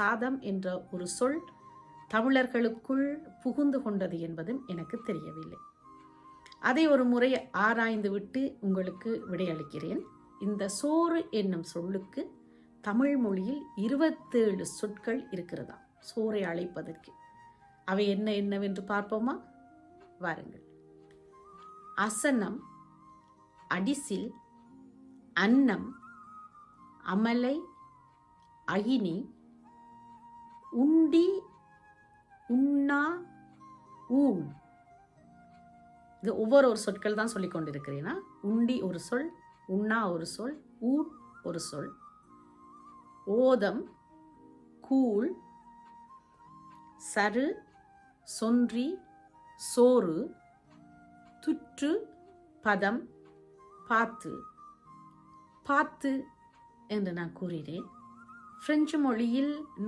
சாதம் என்ற ஒரு சொல் தமிழர்களுக்குள் புகுந்து கொண்டது என்பதும் எனக்கு தெரியவில்லை. அதை ஒரு முறை ஆராய்ந்து விட்டு உங்களுக்கு விடையளிக்கிறேன். இந்த சோறு என்னும் சொல்லுக்கு தமிழ் மொழியில் 27 சொற்கள் இருக்கிறதா சோறை அழைப்பதற்கு. அவை என்னவென்று பார்ப்போமா? வாருங்கள். அசனம், அடிசில், அன்னம், அமலை, அகினி, உண்டி, உண்ணா, ஊன். இது ஒவ்வொரு சொற்கள் தான் சொல்லிக் கொண்டிருக்கிறேனா. உண்டி ஒரு சொல், உண்ணா ஒரு சொல், ஊன் ஒரு சொல். ஓதம், கூழ், சரு, சொன்றி, சோறு, துற்று, பதம், பாத்து. பாத்து என்று நான் கூறினேன். பிரெஞ்சு மொழியில்